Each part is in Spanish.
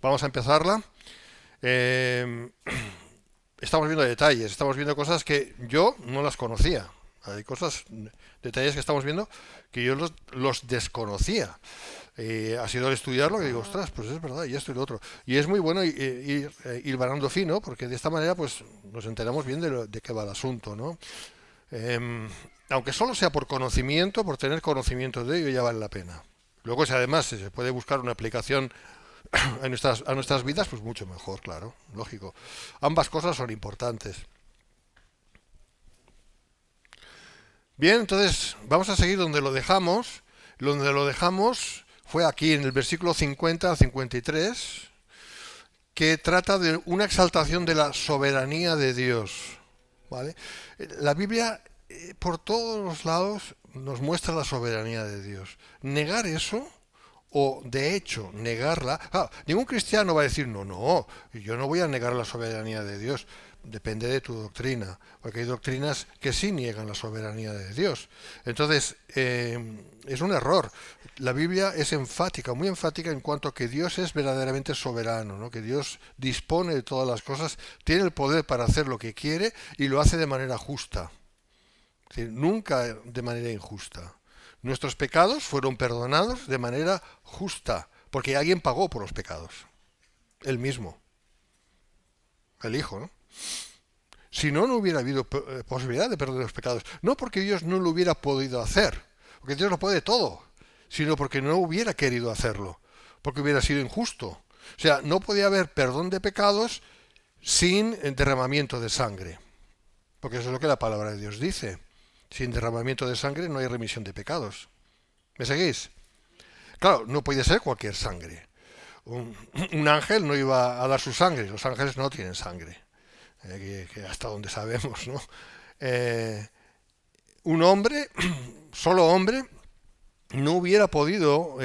Vamos a empezarla. Eh, Estamos viendo detalles, estamos viendo cosas que yo no las conocía. Hay cosas, detalles que estamos viendo que yo los desconocía. Ha sido al estudiarlo que digo, ostras, pues es verdad, y esto y lo otro. Y es muy bueno ir barando fino, porque de esta manera pues nos enteramos bien de qué va el asunto, ¿no? Eh, Aunque solo sea por conocimiento, por tener conocimiento de ello, ya vale la pena. Luego, si además se puede buscar una aplicación a nuestras vidas, pues mucho mejor, claro, lógico. Ambas cosas son importantes. Bien, entonces vamos a seguir donde lo dejamos. Donde lo dejamos fue aquí en el versículo 50 al 53, que trata de una exaltación de la soberanía de Dios. ¿Vale? La Biblia por todos los lados nos muestra la soberanía de Dios. Negar eso o de hecho negarla. Ningún cristiano va a decir, no, no, yo no voy a negar la soberanía de Dios. Depende de tu doctrina, porque hay doctrinas que sí niegan la soberanía de Dios. Entonces, es un error. La Biblia es enfática, muy enfática en cuanto a que Dios es verdaderamente soberano, ¿no? Que Dios dispone de todas las cosas, tiene el poder para hacer lo que quiere y lo hace de manera justa. Es decir, nunca de manera injusta. Nuestros pecados fueron perdonados de manera justa, porque alguien pagó por los pecados. Él mismo, el Hijo, ¿no? Si no, no hubiera habido posibilidad de perdonar los pecados. No porque Dios no lo hubiera podido hacer, porque Dios lo puede todo, sino porque no hubiera querido hacerlo, porque hubiera sido injusto. O sea, no podía haber perdón de pecados sin derramamiento de sangre, porque eso es lo que la palabra de Dios dice. Sin derramamiento de sangre no hay remisión de pecados. ¿Me seguís? Claro, no puede ser cualquier sangre. Un ángel no iba a dar su sangre, los ángeles no tienen sangre, que hasta donde sabemos, ¿no? Eh, un hombre, solo hombre, no hubiera podido,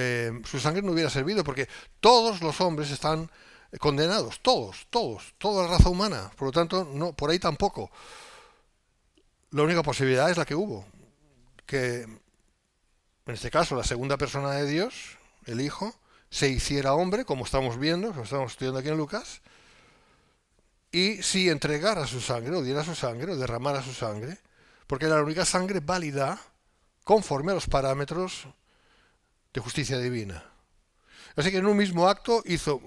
su sangre no hubiera servido, porque todos los hombres están condenados, toda la raza humana, por lo tanto, no, por ahí tampoco. La única posibilidad es la que hubo, que en este caso la segunda persona de Dios, el Hijo, se hiciera hombre, como estamos viendo, como estamos estudiando aquí en Lucas, y si entregara su sangre, o diera su sangre, o derramara su sangre, porque era la única sangre válida conforme a los parámetros de justicia divina. Así que en un mismo acto hizo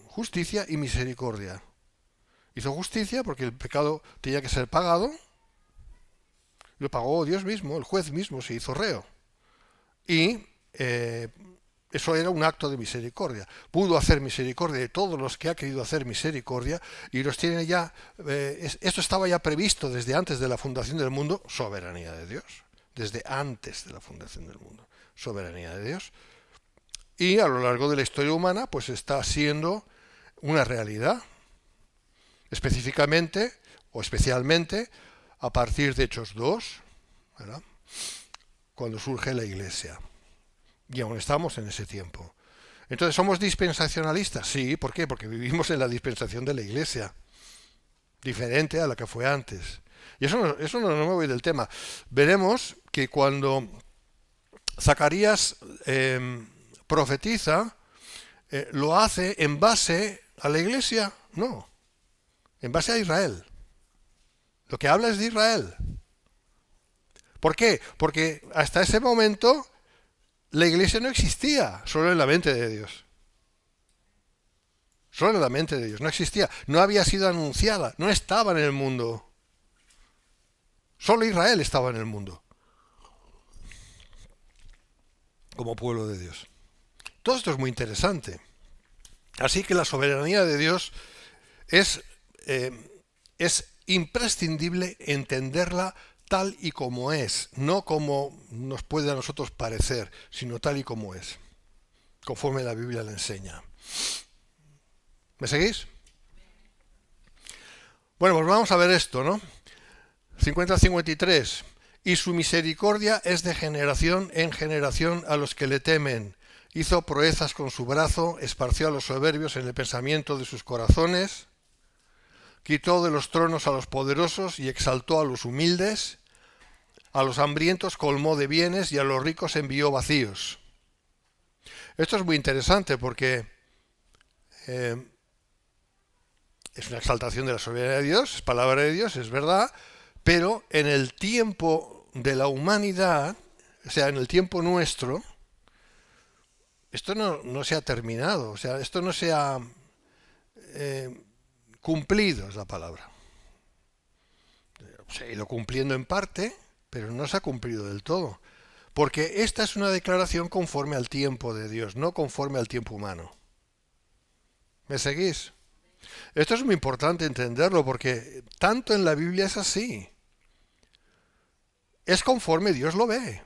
justicia y misericordia. Hizo justicia porque el pecado tenía que ser pagado, lo pagó Dios mismo, el juez mismo se hizo reo. Y eso era un acto de misericordia. Pudo hacer misericordia de todos los que ha querido hacer misericordia y los tiene ya. Esto estaba ya previsto desde antes de la fundación del mundo, soberanía de Dios. Desde antes de la fundación del mundo, soberanía de Dios. Y a lo largo de la historia humana, pues está siendo una realidad. Específicamente o especialmente a partir de Hechos 2, ¿verdad? Cuando surge la Iglesia. Y aún estamos en ese tiempo. Entonces, ¿somos dispensacionalistas? Sí, ¿por qué? Porque vivimos en la dispensación de la Iglesia, diferente a la que fue antes. Y eso no me voy del tema. Veremos que cuando Zacarías profetiza, lo hace en base a la Iglesia, no, en base a Israel. Lo que habla es de Israel. ¿Por qué? Porque hasta ese momento la Iglesia no existía, solo en la mente de Dios. Solo en la mente de Dios, no existía, no había sido anunciada, no estaba en el mundo. Solo Israel estaba en el mundo, como pueblo de Dios. Todo esto es muy interesante. Así que la soberanía de Dios es imprescindible entenderla tal y como es, no como nos puede a nosotros parecer, sino tal y como es, conforme la Biblia la enseña. ¿Me seguís? Bueno, pues vamos a ver esto, ¿no? 50-53. Y su misericordia es de generación en generación a los que le temen. Hizo proezas con su brazo, esparció a los soberbios en el pensamiento de sus corazones, quitó de los tronos a los poderosos y exaltó a los humildes, a los hambrientos colmó de bienes y a los ricos envió vacíos. Esto es muy interesante porque eh, es una exaltación de la soberanía de Dios, es palabra de Dios, es verdad, pero en el tiempo de la humanidad, o sea, en el tiempo nuestro, esto no se ha terminado, o sea, esto no se ha cumplido, es la palabra. Se ha ido cumpliendo en parte, pero no se ha cumplido del todo. Porque esta es una declaración conforme al tiempo de Dios, no conforme al tiempo humano. ¿Me seguís? Esto es muy importante entenderlo porque tanto en la Biblia es así. Es conforme Dios lo ve.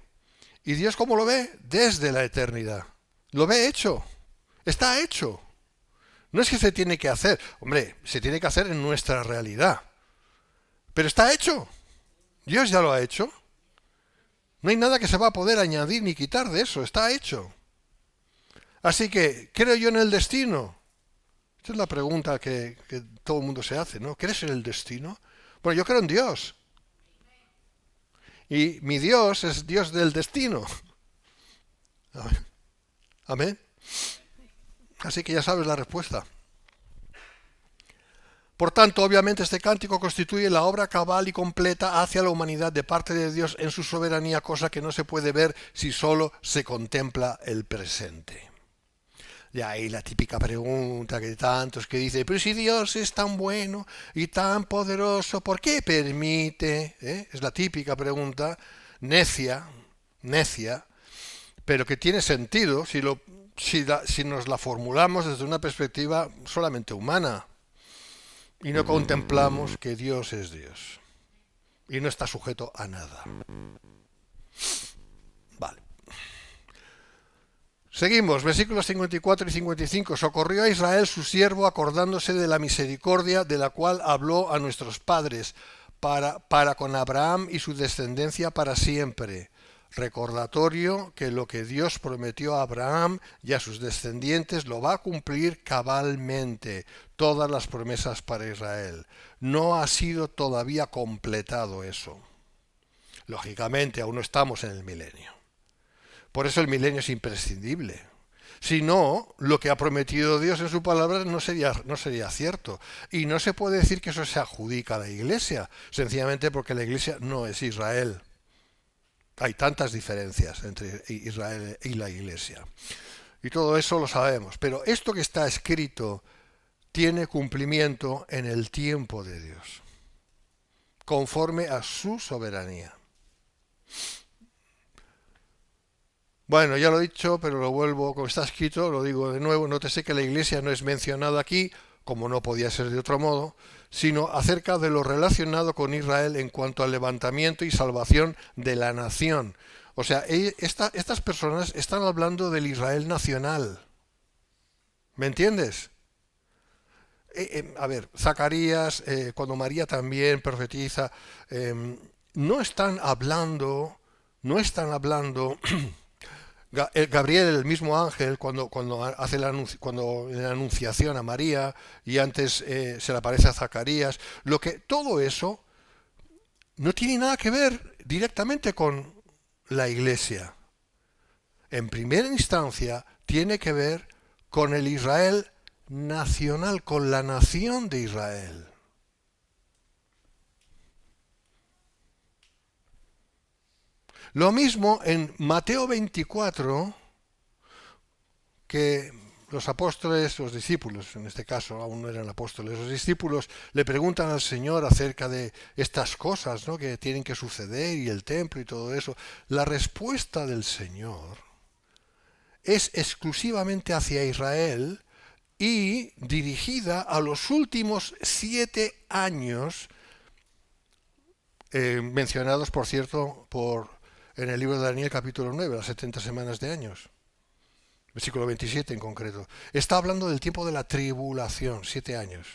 ¿Y Dios cómo lo ve? Desde la eternidad. Lo ve hecho. Está hecho. No es que se tiene que hacer. Hombre, se tiene que hacer en nuestra realidad. Pero está hecho. Dios ya lo ha hecho. No hay nada que se va a poder añadir ni quitar de eso. Está hecho. Así que, ¿creo yo en el destino? Esta es la pregunta que todo el mundo se hace, ¿no? ¿Crees en el destino? Bueno, yo creo en Dios. Y mi Dios es Dios del destino. Amén. Así que ya sabes la respuesta. Por tanto, obviamente este cántico constituye la obra cabal y completa hacia la humanidad de parte de Dios en su soberanía, cosa que no se puede ver si solo se contempla el presente. Y ahí la típica pregunta que tantos que dicen, pero si Dios es tan bueno y tan poderoso, ¿por qué permite? Es la típica pregunta, necia, pero que tiene sentido si nos la formulamos desde una perspectiva solamente humana y no contemplamos que Dios es Dios y no está sujeto a nada. Vale. Seguimos, versículos 54 y 55. Socorrió a Israel su siervo acordándose de la misericordia de la cual habló a nuestros padres para con Abraham y su descendencia para siempre. Recordatorio que lo que Dios prometió a Abraham y a sus descendientes lo va a cumplir cabalmente, todas las promesas para Israel. No ha sido todavía completado eso. Lógicamente, aún no estamos en el milenio. Por eso el milenio es imprescindible. Si no, lo que ha prometido Dios en su palabra no sería cierto. Y no se puede decir que eso se adjudica a la Iglesia, sencillamente porque la Iglesia no es Israel. Hay tantas diferencias entre Israel y la Iglesia. Y todo eso lo sabemos. Pero esto que está escrito tiene cumplimiento en el tiempo de Dios, conforme a su soberanía. Bueno, ya lo he dicho, pero lo vuelvo, como está escrito, lo digo de nuevo, nótese que la Iglesia no es mencionada aquí, como no podía ser de otro modo, sino acerca de lo relacionado con Israel en cuanto al levantamiento y salvación de la nación. O sea, estas personas están hablando del Israel nacional. ¿Me entiendes? A ver, Zacarías, cuando María también profetiza, no están hablando Gabriel, el mismo ángel, cuando hace la anunciación a María y antes se le aparece a Zacarías, todo eso no tiene nada que ver directamente con la Iglesia. En primera instancia tiene que ver con el Israel nacional, con la nación de Israel. Lo mismo en Mateo 24, que los apóstoles, los discípulos, en este caso aún no eran apóstoles, los discípulos le preguntan al Señor acerca de estas cosas, ¿no?, que tienen que suceder y el templo y todo eso. La respuesta del Señor es exclusivamente hacia Israel y dirigida a los últimos 7 años, mencionados, por cierto, en el libro de Daniel capítulo 9, las 70 semanas de años. Versículo 27 en concreto. Está hablando del tiempo de la tribulación, 7 años.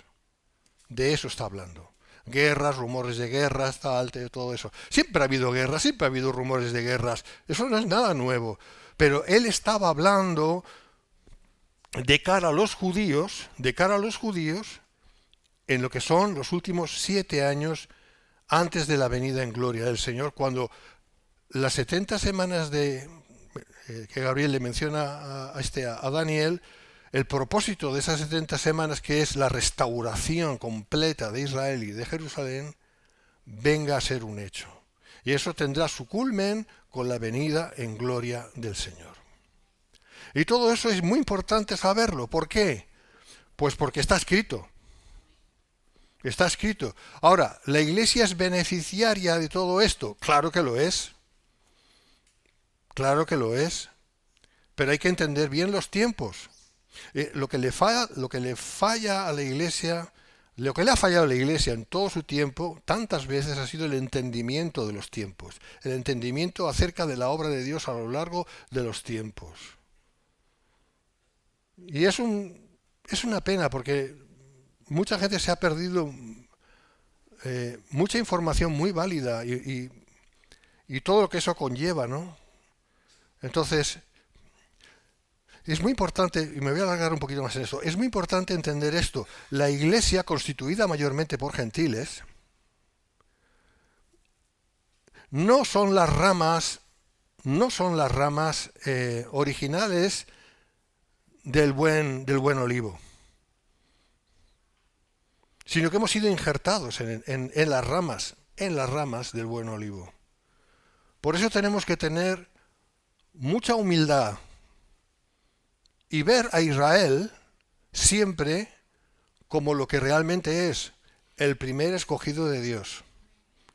De eso está hablando. Guerras, rumores de guerras, todo eso. Siempre ha habido guerras, siempre ha habido rumores de guerras. Eso no es nada nuevo. Pero él estaba hablando de cara a los judíos, en lo que son los últimos 7 años antes de la venida en gloria del Señor, cuando las 70 semanas que Gabriel le menciona a Daniel, el propósito de esas 70 semanas, que es la restauración completa de Israel y de Jerusalén, venga a ser un hecho. Y eso tendrá su culmen con la venida en gloria del Señor. Y todo eso es muy importante saberlo. ¿Por qué? Pues porque está escrito. Está escrito. Ahora, ¿la Iglesia es beneficiaria de todo esto? Claro que lo es. Claro que lo es. Pero hay que entender bien los tiempos. Lo que le falla a la Iglesia, lo que le ha fallado a la Iglesia en todo su tiempo, tantas veces, ha sido el entendimiento de los tiempos. El entendimiento acerca de la obra de Dios a lo largo de los tiempos. Y es una pena, porque mucha gente se ha perdido mucha información muy válida y todo lo que eso conlleva, ¿no? Entonces, es muy importante, y me voy a alargar un poquito más en esto, es muy importante entender esto. La Iglesia, constituida mayormente por gentiles, no son las ramas originales del buen olivo, sino que hemos sido injertados en las ramas del buen olivo. Por eso tenemos que tener mucha humildad y ver a Israel siempre como lo que realmente es, el primer escogido de Dios.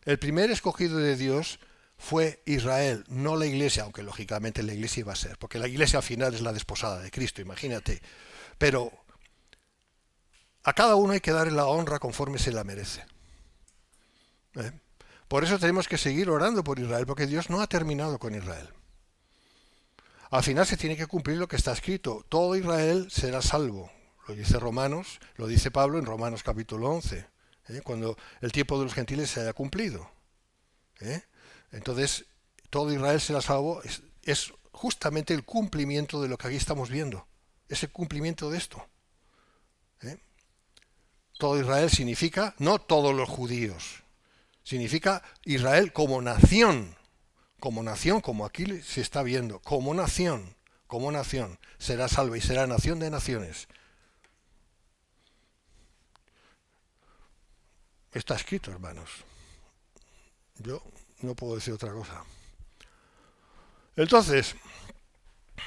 El primer escogido de Dios fue Israel, no la Iglesia, aunque lógicamente la Iglesia iba a ser, porque la Iglesia al final es la desposada de Cristo, imagínate. Pero a cada uno hay que darle la honra conforme se la merece. Por eso tenemos que seguir orando por Israel, porque Dios no ha terminado con Israel. Al final se tiene que cumplir lo que está escrito. Todo Israel será salvo. Lo dice Romanos, lo dice Pablo en Romanos capítulo 11, cuando el tiempo de los gentiles se haya cumplido. Entonces, todo Israel será salvo es justamente el cumplimiento de lo que aquí estamos viendo. Es el cumplimiento de esto. Todo Israel significa, no todos los judíos, significa Israel como nación, como aquí se está viendo, como nación, será salva y será nación de naciones. Está escrito, hermanos. Yo no puedo decir otra cosa. Entonces,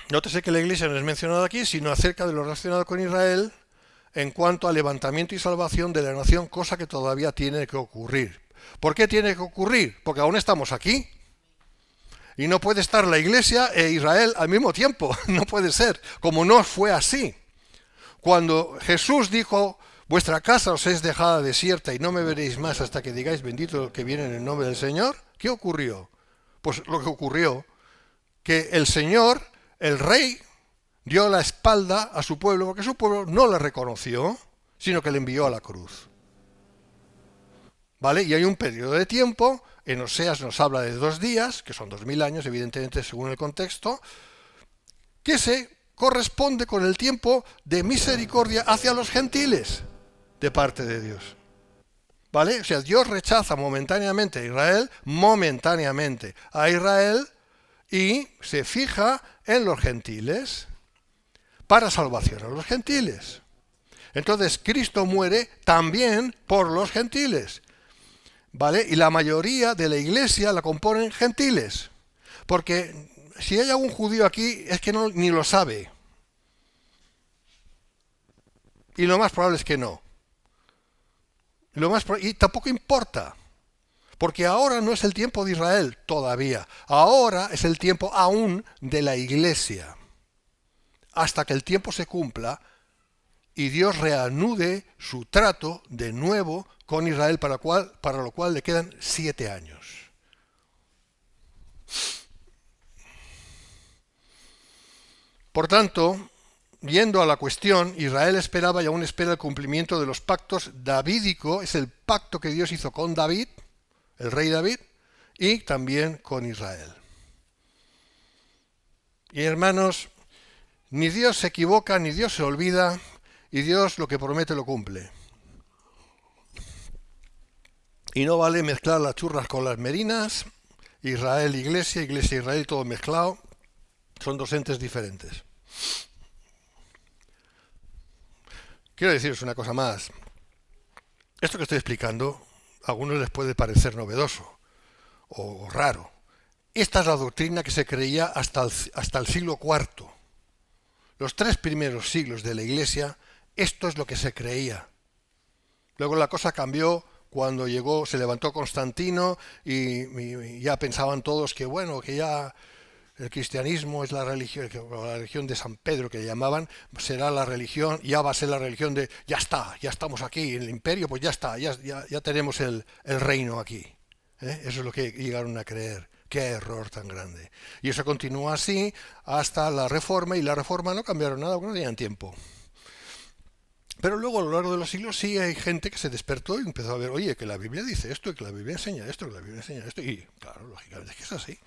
nótese que la Iglesia no es mencionada aquí, sino acerca de lo relacionado con Israel en cuanto al levantamiento y salvación de la nación, cosa que todavía tiene que ocurrir. ¿Por qué tiene que ocurrir? Porque aún estamos aquí. Y no puede estar la Iglesia e Israel al mismo tiempo. No puede ser. Como no fue así. Cuando Jesús dijo, vuestra casa os es dejada desierta y no me veréis más hasta que digáis bendito el que viene en el nombre del Señor, ¿qué ocurrió? Pues lo que ocurrió, que el Señor, el Rey, dio la espalda a su pueblo, porque su pueblo no le reconoció, sino que le envió a la cruz. ¿Vale? Y hay un periodo de tiempo, en Oseas nos habla de 2 días, que son 2000 años, evidentemente según el contexto, que se corresponde con el tiempo de misericordia hacia los gentiles de parte de Dios. ¿Vale? O sea, Dios rechaza momentáneamente a Israel y se fija en los gentiles para salvación a los gentiles. Entonces Cristo muere también por los gentiles. ¿Vale? Y la mayoría de la Iglesia la componen gentiles. Porque si hay algún judío aquí es que ni lo sabe. Y lo más probable es que no. Y tampoco importa. Porque ahora no es el tiempo de Israel todavía. Ahora es el tiempo aún de la Iglesia. Hasta que el tiempo se cumpla y Dios reanude su trato de nuevo con Israel, para lo cual le quedan 7 años. Por tanto, yendo a la cuestión, Israel esperaba y aún espera el cumplimiento de los pactos davídico, es el pacto que Dios hizo con David, el rey David, y también con Israel. Y hermanos, ni Dios se equivoca, ni Dios se olvida, y Dios lo que promete lo cumple. Y no vale mezclar las churras con las merinas, Israel, Iglesia, Israel, todo mezclado. Son 2 entes diferentes. Quiero deciros una cosa más. Esto que estoy explicando a algunos les puede parecer novedoso o raro. Esta es la doctrina que se creía hasta el siglo IV. Los 3 primeros siglos de la Iglesia, esto es lo que se creía. Luego la cosa cambió cuando se levantó Constantino y ya pensaban todos que bueno, que ya el cristianismo es la religión de San Pedro que llamaban, será la religión, ya va a ser la religión de, ya está, ya estamos aquí en el imperio, pues ya está, ya tenemos el reino aquí. Eso es lo que llegaron a creer. Qué error tan grande. Y eso continúa así hasta la Reforma, y la Reforma no cambiaron nada porque no tenían tiempo. Pero luego a lo largo de los siglos sí hay gente que se despertó y empezó a ver, oye, que la Biblia dice esto, y que la Biblia enseña esto, que la Biblia enseña esto. Y claro, lógicamente es que es así.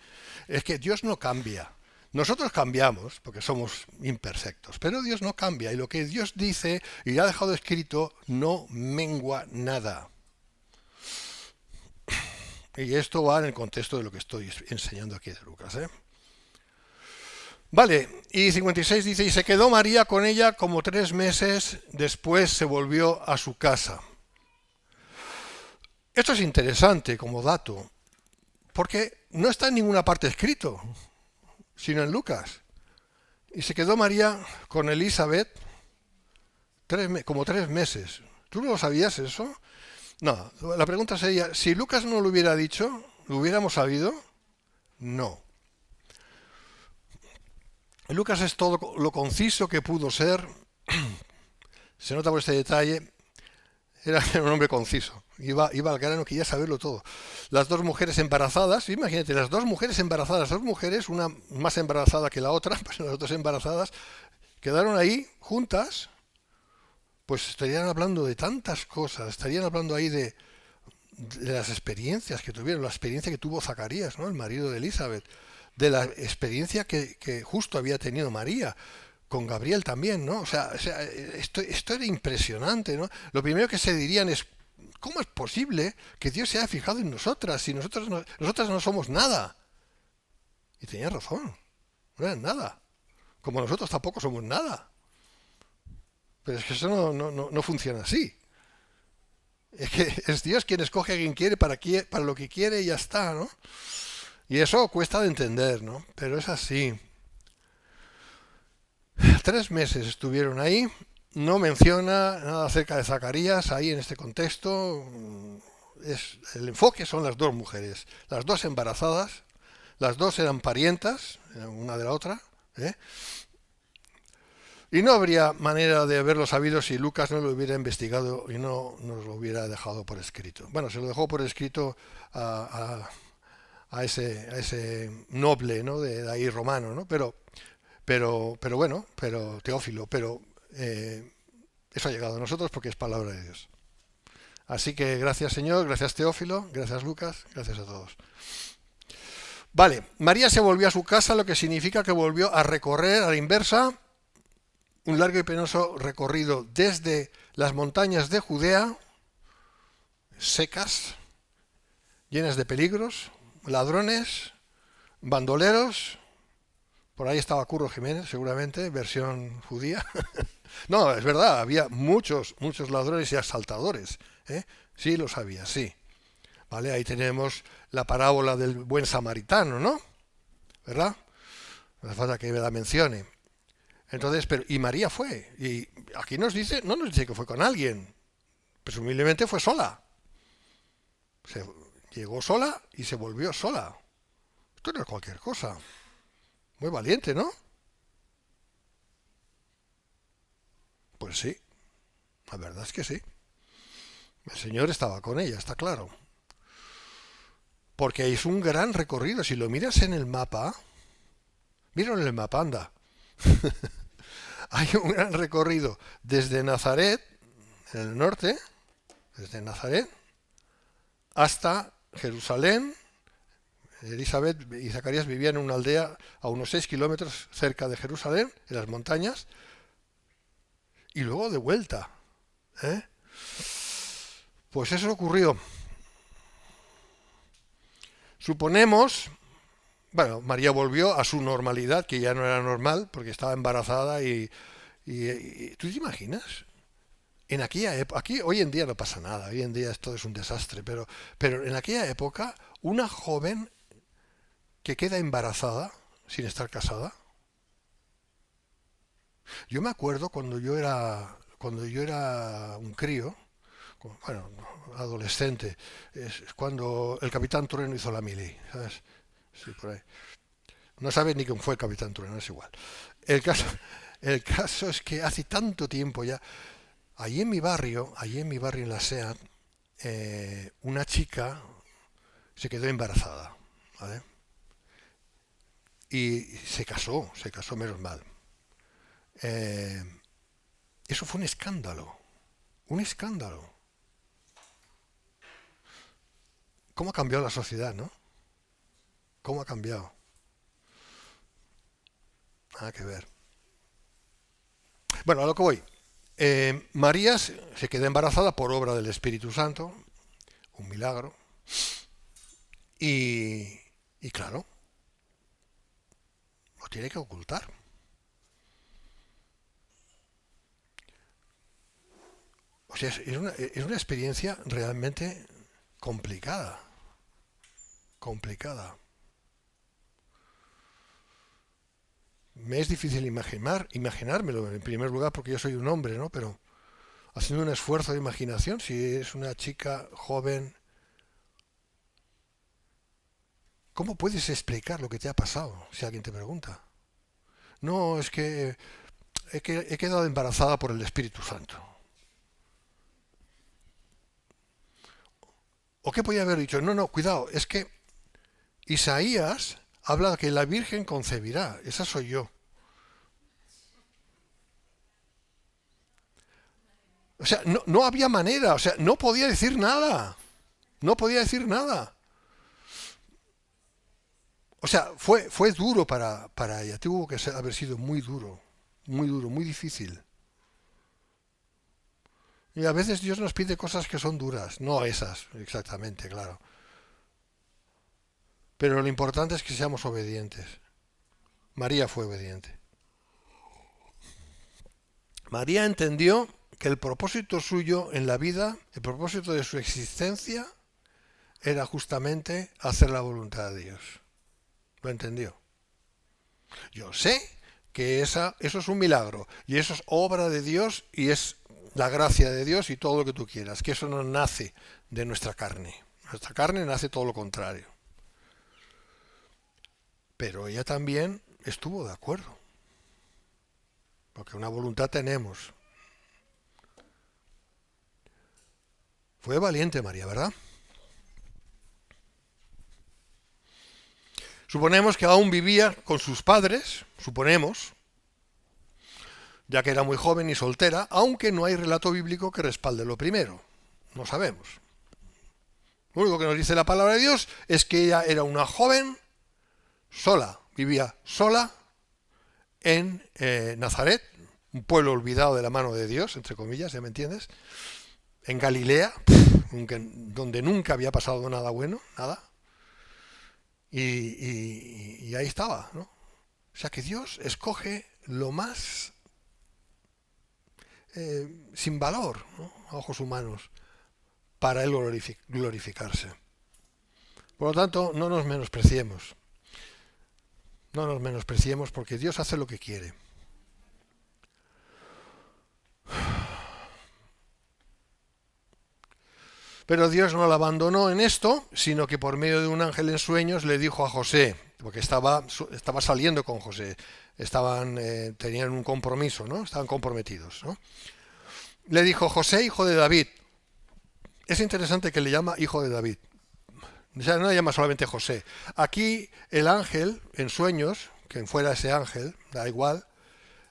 Es que Dios no cambia. Nosotros cambiamos porque somos imperfectos, pero Dios no cambia. Y lo que Dios dice y ha dejado escrito no mengua nada. Y esto va en el contexto de lo que estoy enseñando aquí de Lucas, ¿eh? Vale, y 56 dice, y se quedó María con ella como 3 meses, después se volvió a su casa. Esto es interesante como dato, porque no está en ninguna parte escrito, sino en Lucas. Y se quedó María con Elizabeth como 3 meses. ¿Tú no lo sabías eso? No, la pregunta sería, si Lucas no lo hubiera dicho, ¿lo hubiéramos sabido? No. Lucas es todo lo conciso que pudo ser. Se nota por este detalle. Era un hombre conciso. Iba al grano, quería saberlo todo. Las 2 mujeres embarazadas, imagínate, las 2 mujeres embarazadas, 2 mujeres, una más embarazada que la otra, pues las 2 embarazadas, quedaron ahí juntas, pues estarían hablando de tantas cosas, estarían hablando ahí de las experiencias que tuvieron, la experiencia que tuvo Zacarías, ¿no?, el marido de Elizabeth, de la experiencia que justo había tenido María, con Gabriel también, ¿no? O sea esto era impresionante, ¿no? Lo primero que se dirían es, ¿cómo es posible que Dios se haya fijado en nosotras si nosotras no somos nada? Y tenía razón, no eran nada. Como nosotros tampoco somos nada. Pero es que eso no funciona así. Es que es Dios quien escoge a quien quiere para lo que quiere y ya está, ¿no? Y eso cuesta de entender, ¿no? Pero es así. 3 meses estuvieron ahí. No menciona nada acerca de Zacarías ahí en este contexto. El enfoque son las 2 mujeres, las 2 embarazadas, las 2 eran parientas, una de la otra, ¿eh? Y no habría manera de haberlo sabido si Lucas no lo hubiera investigado y no nos lo hubiera dejado por escrito. Bueno, se lo dejó por escrito a ese noble, ¿no?, de ahí romano, ¿no? Pero bueno, pero Teófilo, pero eso ha llegado a nosotros porque es palabra de Dios. Así que gracias Señor, gracias Teófilo, gracias Lucas, gracias a todos. Vale, María se volvió a su casa, lo que significa que volvió a recorrer a la inversa un largo y penoso recorrido desde las montañas de Judea, secas, llenas de peligros, ladrones, bandoleros. Por ahí estaba Curro Jiménez, seguramente, versión judía. No, es verdad, había muchos ladrones y asaltadores, ¿eh? Sí, lo sabía, sí. Vale, ahí tenemos la parábola del buen samaritano, ¿no? ¿Verdad? No hace falta que me la mencione. Entonces, y María fue. Y aquí no nos dice que fue con alguien. Presumiblemente fue sola. Llegó sola y se volvió sola. Esto no es cualquier cosa. Muy valiente, ¿no? Pues sí, la verdad es que sí. El Señor estaba con ella, está claro. Porque es un gran recorrido. Si lo miras en el mapa, míralo en el mapa, anda. Hay un gran recorrido desde Nazaret, en el norte, desde Nazaret, hasta Jerusalén. Elizabeth y Zacarías vivían en una aldea a unos 6 kilómetros cerca de Jerusalén, en las montañas, y luego de vuelta, ¿eh? Pues eso ocurrió. Suponemos, bueno, María volvió a su normalidad, que ya no era normal, porque estaba embarazada y ¿tú te imaginas? En aquella época, aquí hoy en día no pasa nada, hoy en día esto es un desastre, pero en aquella época, una joven que queda embarazada sin estar casada. Yo me acuerdo cuando yo era un crío, bueno, adolescente, es cuando el Capitán Trueno hizo la mili, ¿sabes? Sí, por ahí. No sabes ni quién fue el Capitán Trueno, es igual. El caso, el caso es que hace tanto tiempo ya, allí en mi barrio en la SEAT, una chica se quedó embarazada, ¿vale? Y se casó menos mal. Eh, Eso fue un escándalo. ¿Cómo ha cambiado la sociedad, no? ¿Cómo ha cambiado? Nada que ver. Bueno, a lo que voy. María se quedó embarazada por obra del Espíritu Santo, un milagro, y claro, lo tiene que ocultar. O sea, es una experiencia realmente complicada, complicada. Me es difícil imaginármelo en primer lugar porque yo soy un hombre, ¿no? Pero haciendo un esfuerzo de imaginación, si es una chica joven, ¿cómo puedes explicar lo que te ha pasado si alguien te pregunta? No, es que he quedado embarazada por el Espíritu Santo. ¿O qué podía haber dicho? No, no, cuidado, es que Isaías habla de que la Virgen concebirá, esa soy yo. O sea, no había manera, o sea, no podía decir nada, no podía decir nada. O sea, fue duro para ella, tuvo que haber sido muy duro, muy difícil. Y a veces Dios nos pide cosas que son duras, no esas, exactamente, claro. Pero lo importante es que seamos obedientes. María fue obediente. María entendió que el propósito suyo en la vida, el propósito de su existencia, era justamente hacer la voluntad de Dios. Lo entendió. Yo sé que eso es un milagro y eso es obra de Dios y es la gracia de Dios y todo lo que tú quieras, que eso no nace de nuestra carne. Nuestra carne nace todo lo contrario. Pero ella también estuvo de acuerdo, porque una voluntad tenemos. Fue valiente María, ¿verdad? Suponemos que aún vivía con sus padres, suponemos, ya que era muy joven y soltera, aunque no hay relato bíblico que respalde lo primero. No sabemos. Lo único que nos dice la palabra de Dios es que ella era una joven sola, vivía sola en Nazaret, un pueblo olvidado de la mano de Dios, entre comillas, ¿ya me entiendes? En Galilea, donde nunca había pasado nada bueno, nada. Y ahí estaba, ¿no? O sea que Dios escoge lo más sin valor, ¿no? A ojos humanos para él glorificarse. Por lo tanto, no nos menospreciemos. No nos menospreciemos porque Dios hace lo que quiere. Pero Dios no la abandonó en esto, sino que por medio de un ángel en sueños le dijo a José, porque estaba saliendo con José, tenían un compromiso, ¿no? Estaban comprometidos, ¿no? Le dijo: José, hijo de David. Es interesante que le llama hijo de David. O sea, no le llama solamente José. Aquí el ángel, en sueños, quien fuera ese ángel, da igual,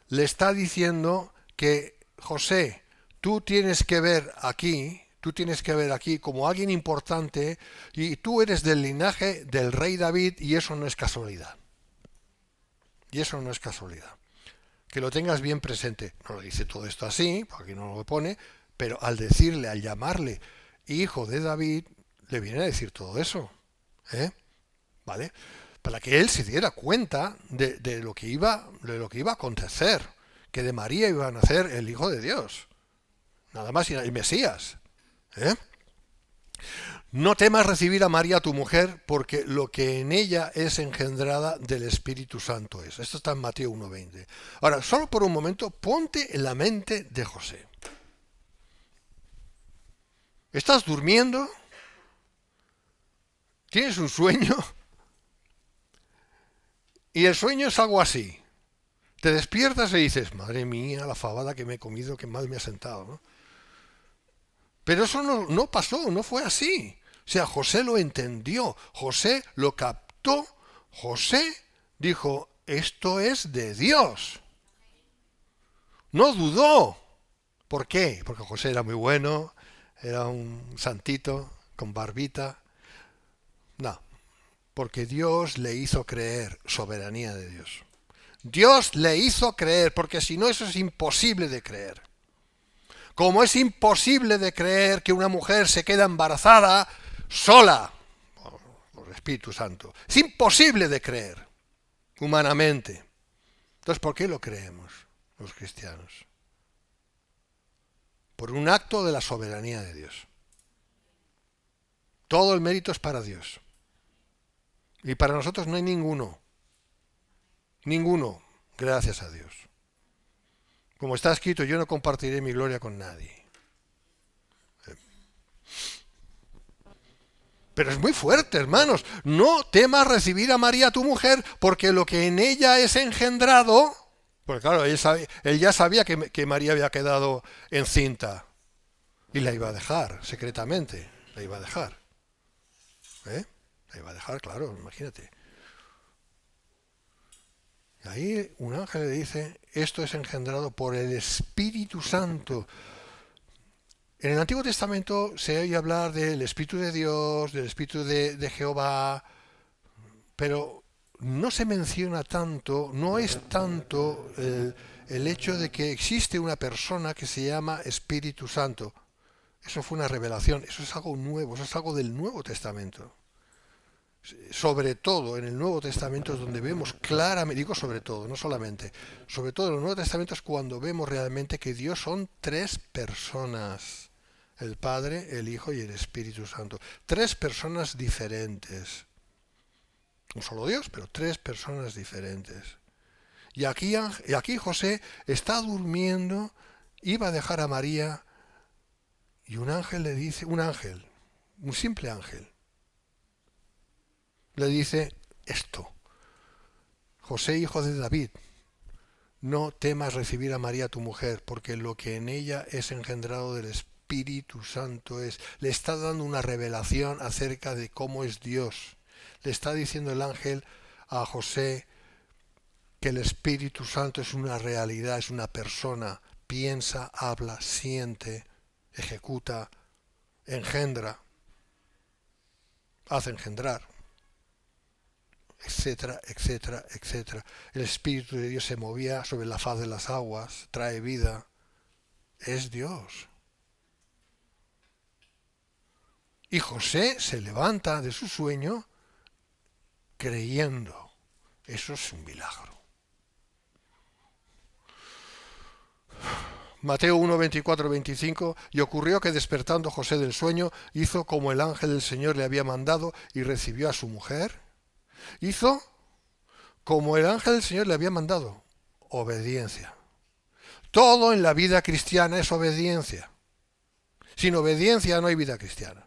le está diciendo que José, tú tienes que ver aquí como alguien importante y tú eres del linaje del rey David y eso no es casualidad. Y eso no es casualidad. Que lo tengas bien presente. No lo dice todo esto así, porque no lo pone, pero al decirle, al llamarle hijo de David, le viene a decir todo eso. ¿Vale? Para que él se diera cuenta de lo que iba a acontecer, que de María iba a nacer el Hijo de Dios. nada más, y el Mesías. ¿Eh? No temas recibir a María tu mujer, porque lo que en ella es engendrada del Espíritu Santo es. Esto está en Mateo 1:20. Ahora, solo por un momento, ponte en la mente de José. ¿Estás durmiendo? ¿Tienes un sueño? Y el sueño es algo así. Te despiertas y dices, madre mía, la fabada que me he comido, que mal me ha sentado, ¿no? Pero eso no pasó, no fue así. O sea, José lo entendió, José lo captó, José dijo, esto es de Dios. No dudó. ¿Por qué? Porque José era muy bueno, era un santito con barbita. No, porque Dios le hizo creer, soberanía de Dios. Dios le hizo creer, porque si no eso es imposible de creer. Como es imposible de creer que una mujer se queda embarazada sola por el Espíritu Santo. Es imposible de creer, humanamente. Entonces, ¿por qué lo creemos los cristianos? Por un acto de la soberanía de Dios. Todo el mérito es para Dios. Y para nosotros no hay ninguno. Ninguno, gracias a Dios. Como está escrito, yo no compartiré mi gloria con nadie. Pero es muy fuerte, hermanos. No temas recibir a María tu mujer, porque lo que en ella es engendrado... Porque claro, él ya sabía que María había quedado encinta. Y la iba a dejar, secretamente. La iba a dejar. La iba a dejar, claro, imagínate. Y ahí un ángel le dice, esto es engendrado por el Espíritu Santo. En el Antiguo Testamento se oye hablar del Espíritu de Dios, del Espíritu de Jehová, pero no se menciona tanto, no es tanto el hecho de que existe una persona que se llama Espíritu Santo. Eso fue una revelación, eso es algo nuevo, eso es algo del Nuevo Testamento. Sobre todo en el Nuevo Testamento es donde vemos claramente, digo sobre todo, no solamente, sobre todo en el Nuevo Testamento es cuando vemos realmente que Dios son tres personas. El Padre, el Hijo y el Espíritu Santo. Tres personas diferentes. Un solo Dios, pero tres personas diferentes. Y aquí José está durmiendo, iba a dejar a María, y un ángel le dice, un simple ángel, le dice esto: José, hijo de David, no temas recibir a María tu mujer, porque lo que en ella es engendrado del Espíritu Santo es. Le está dando una revelación acerca de cómo es Dios. Le está diciendo el ángel a José que el Espíritu Santo es una realidad, es una persona. Piensa, habla, siente, ejecuta, engendra, hace engendrar, etcétera, etcétera, etcétera. El Espíritu de Dios se movía sobre la faz de las aguas, trae vida. Es Dios. Y José se levanta de su sueño creyendo. Eso es un milagro. Mateo 1, 24, 25, y ocurrió que despertando José del sueño, hizo como el ángel del Señor le había mandado y recibió a su mujer. Hizo como el ángel del Señor le había mandado. Obediencia. Todo en la vida cristiana es obediencia. Sin obediencia no hay vida cristiana.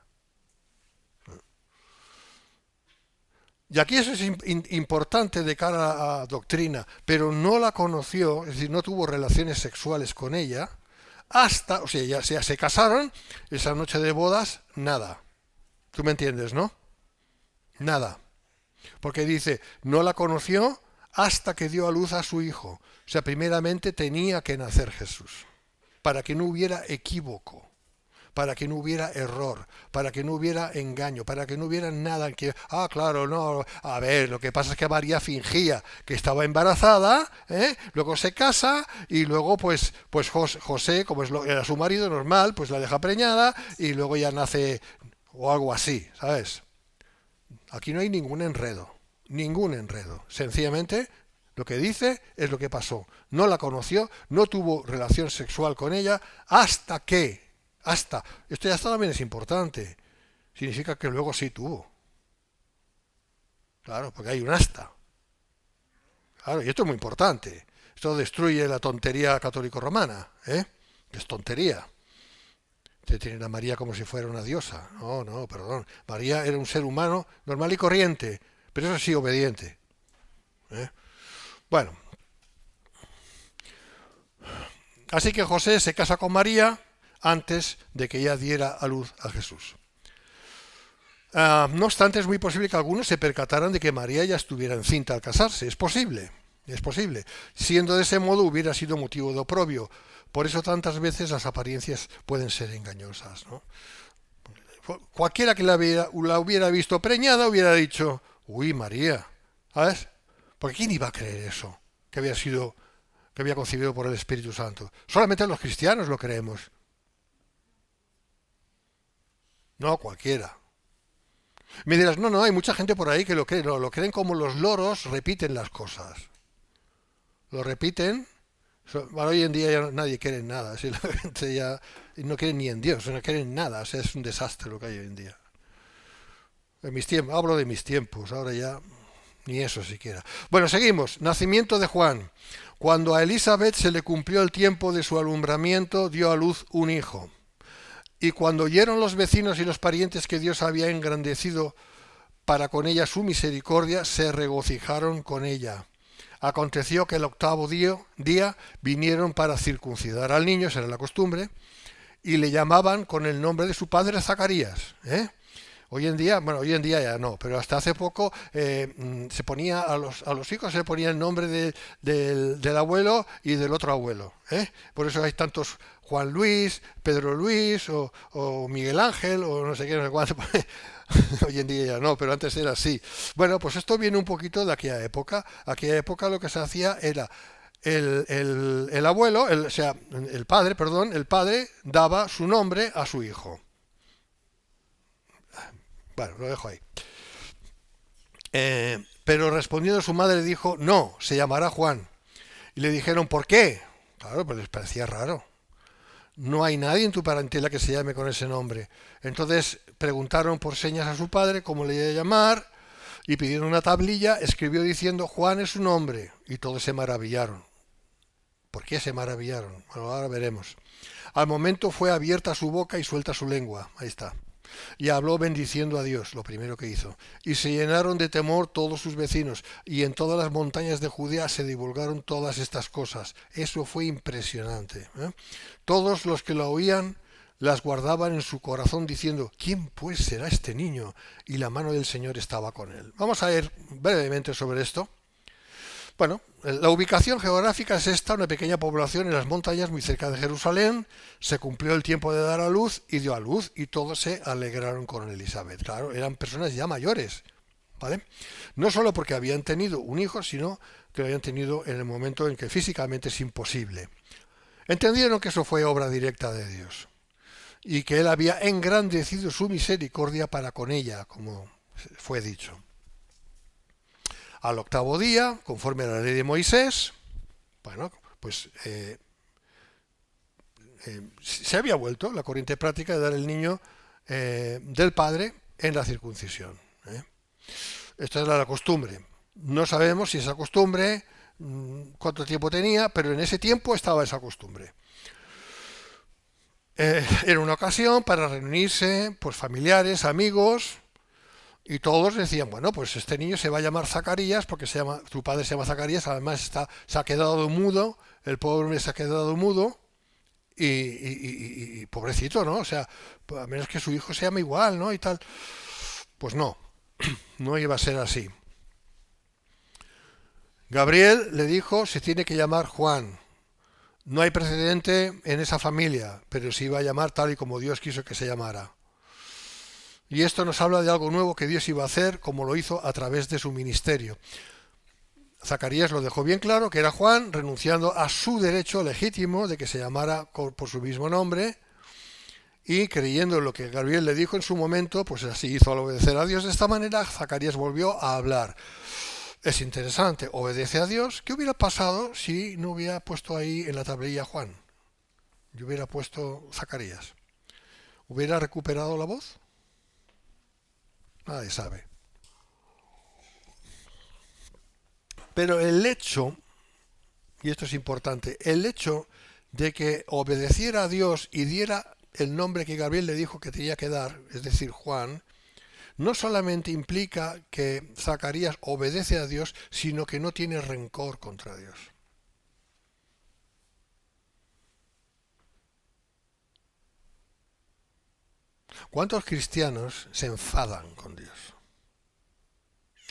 Y aquí eso es importante de cara a doctrina, pero no la conoció, es decir, no tuvo relaciones sexuales con ella, hasta, o sea, ya se casaron, esa noche de bodas, nada. ¿Tú me entiendes, no? Nada. Porque dice, no la conoció hasta que dio a luz a su hijo. O sea, primeramente tenía que nacer Jesús, para que no hubiera equívoco, para que no hubiera error, para que no hubiera engaño, para que no hubiera nada que, claro, no, a ver, lo que pasa es que María fingía que estaba embarazada, luego se casa y luego pues José, como era su marido normal, pues la deja preñada y luego ya nace o algo así, ¿sabes? Aquí no hay ningún enredo, sencillamente Lo que dice es lo que pasó. No la conoció, no tuvo relación sexual con ella, hasta, esto ya también es importante, significa que luego sí tuvo. Claro, porque hay un hasta. Claro, y esto es muy importante. Esto destruye la tontería católico-romana, ¿eh? Es tontería. Te tienen a María como si fuera una diosa. No, perdón. María era un ser humano normal y corriente, pero eso sí, obediente. ¿Eh? Bueno, así que José se casa con María antes de que ella diera a luz a Jesús. No obstante, es muy posible que algunos se percataran de que María ya estuviera encinta al casarse. Es posible. Siendo de ese modo hubiera sido motivo de oprobio. Por eso tantas veces las apariencias pueden ser engañosas, ¿no? Cualquiera que la hubiera visto preñada hubiera dicho, uy, María, ¿sabes? Porque ¿quién iba a creer eso? Que había concebido por el Espíritu Santo. Solamente los cristianos lo creemos. No, cualquiera. Me dirás, no, hay mucha gente por ahí que lo cree. No, lo creen como los loros repiten las cosas. Lo repiten. Hoy en día ya nadie cree en nada. Si la gente ya no cree ni en Dios, no cree en nada. O sea, es un desastre lo que hay hoy en día. En mis tiempos, hablo de mis tiempos, ahora ya ni eso siquiera. Bueno, seguimos. Nacimiento de Juan. Cuando a Elizabeth se le cumplió el tiempo de su alumbramiento, dio a luz un hijo. Y cuando oyeron los vecinos y los parientes que Dios había engrandecido para con ella su misericordia, se regocijaron con ella. Aconteció que el octavo día vinieron para circuncidar al niño, esa era la costumbre, y le llamaban con el nombre de su padre Zacarías. Hoy en día ya no, pero hasta hace poco se ponía a los hijos se ponía el nombre del abuelo y del otro abuelo. Por eso hay tantos Juan Luis, Pedro Luis o Miguel Ángel o no sé qué, no sé cuánto. Hoy en día ya no, pero antes era así. Bueno, pues esto viene un poquito de aquella época. Aquella época lo que se hacía era el abuelo, el padre daba su nombre a su hijo. Bueno, lo dejo ahí. Pero respondiendo su madre dijo, no, se llamará Juan. Y le dijeron, ¿por qué? Claro, pues les parecía raro. No hay nadie en tu parentela que se llame con ese nombre. Entonces preguntaron por señas a su padre cómo le iba a llamar y pidieron una tablilla, escribió diciendo, Juan es su nombre. Y todos se maravillaron. ¿Por qué se maravillaron? Bueno, ahora veremos. Al momento fue abierta su boca y suelta su lengua. Ahí está. Y habló bendiciendo a Dios, lo primero que hizo. Y se llenaron de temor todos sus vecinos, y en todas las montañas de Judea se divulgaron todas estas cosas. Eso fue impresionante. Todos los que lo oían las guardaban en su corazón diciendo, ¿quién pues será este niño? Y la mano del Señor estaba con él. Vamos a ver brevemente sobre esto. Bueno, la ubicación geográfica es esta, una pequeña población en las montañas muy cerca de Jerusalén. Se cumplió el tiempo de dar a luz y dio a luz y todos se alegraron con Elizabeth. Claro, eran personas ya mayores, ¿vale? No solo porque habían tenido un hijo, sino que lo habían tenido en el momento en que físicamente es imposible. Entendieron que eso fue obra directa de Dios y que Él había engrandecido su misericordia para con ella, como fue dicho. Al octavo día, conforme a la ley de Moisés, bueno, pues se había vuelto la corriente práctica de dar el niño del padre en la circuncisión. Esta era la costumbre. No sabemos si esa costumbre, cuánto tiempo tenía, pero en ese tiempo estaba esa costumbre. Era una ocasión para reunirse, pues familiares, amigos, y todos decían, bueno, pues este niño se va a llamar Zacarías porque su padre se llama Zacarías, además se ha quedado mudo, el pobre hombre se ha quedado mudo y pobrecito, ¿no? O sea, a menos que su hijo se llame igual, ¿no? Y tal. Pues no, no iba a ser así. Gabriel le dijo, se tiene que llamar Juan. No hay precedente en esa familia, pero se iba a llamar tal y como Dios quiso que se llamara. Y esto nos habla de algo nuevo que Dios iba a hacer, como lo hizo a través de su ministerio. Zacarías lo dejó bien claro, que era Juan, renunciando a su derecho legítimo de que se llamara por su mismo nombre, y creyendo en lo que Gabriel le dijo en su momento, pues así hizo al obedecer a Dios. De esta manera, Zacarías volvió a hablar. Es interesante, obedece a Dios. ¿Qué hubiera pasado si no hubiera puesto ahí en la tablilla Juan? Yo hubiera puesto Zacarías. ¿Hubiera recuperado la voz? Nadie sabe. Pero el hecho, y esto es importante, el hecho de que obedeciera a Dios y diera el nombre que Gabriel le dijo que tenía que dar, es decir, Juan, no solamente implica que Zacarías obedece a Dios, sino que no tiene rencor contra Dios. ¿Cuántos cristianos se enfadan con Dios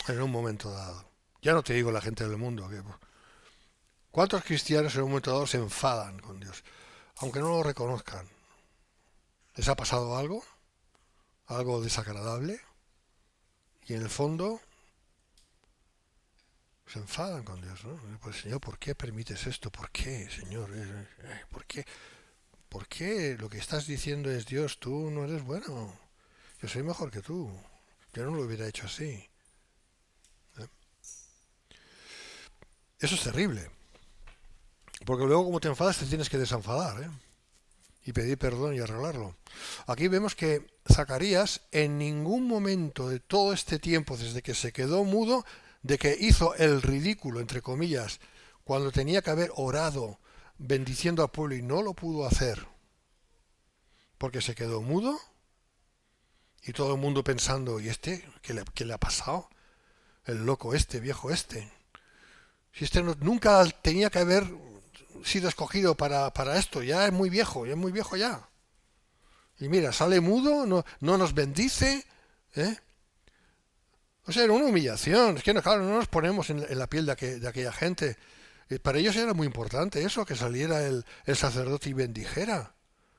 en un momento dado? Ya no te digo la gente del mundo. ¿Cuántos cristianos en un momento dado se enfadan con Dios? Aunque no lo reconozcan. ¿Les ha pasado algo? ¿Algo desagradable? Y en el fondo se enfadan con Dios, ¿no? Pues Señor, ¿por qué permites esto? ¿Por qué, Señor? ¿Por qué? ¿Por qué lo que estás diciendo es Dios? Tú no eres bueno. Yo soy mejor que tú. Yo no lo hubiera hecho así. ¿Eh? Eso es terrible. Porque luego como te enfadas te tienes que desenfadar, ¿eh? Y pedir perdón y arreglarlo. Aquí vemos que Zacarías en ningún momento de todo este tiempo, desde que se quedó mudo, de que hizo el ridículo, entre comillas, cuando tenía que haber orado bendiciendo al pueblo y no lo pudo hacer, porque se quedó mudo y todo el mundo pensando, ¿y este? ¿Qué le ha pasado? El loco este, viejo este. Si este nunca tenía que haber sido escogido para esto, ya es muy viejo, ya. Y mira, sale mudo, no nos bendice, ¿eh? O sea, era una humillación. Es que, no, claro, no nos ponemos en la piel de aquella gente. Para ellos era muy importante eso, que saliera el sacerdote y bendijera,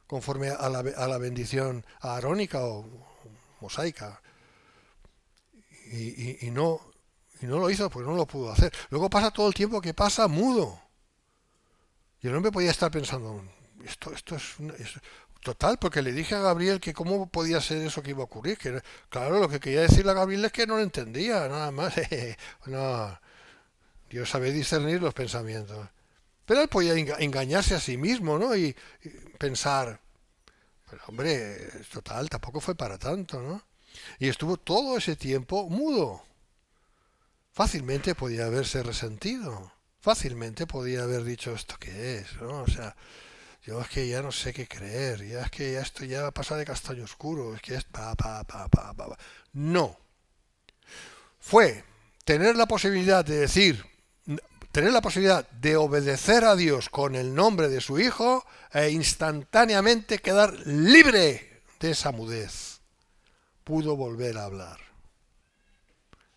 conforme a la bendición arónica o mosaica. Y no lo hizo porque no lo pudo hacer. Luego pasa todo el tiempo que pasa mudo. Y el hombre podía estar pensando, esto es total, porque le dije a Gabriel que cómo podía ser eso que iba a ocurrir. Que claro, lo que quería decirle a Gabriel es que no lo entendía, nada más. No, Dios sabe discernir los pensamientos. Pero él podía engañarse a sí mismo, ¿no? Y pensar, pero hombre, total, tampoco fue para tanto, ¿no? Y estuvo todo ese tiempo mudo. Fácilmente podía haberse resentido. Fácilmente podía haber dicho esto qué es, ¿no? O sea, yo es que ya no sé qué creer, ya es que ya esto ya pasa de castaño oscuro, es que es pa. No. Fue tener la posibilidad de decir, tener la posibilidad de obedecer a Dios con el nombre de su hijo e instantáneamente quedar libre de esa mudez. Pudo volver a hablar.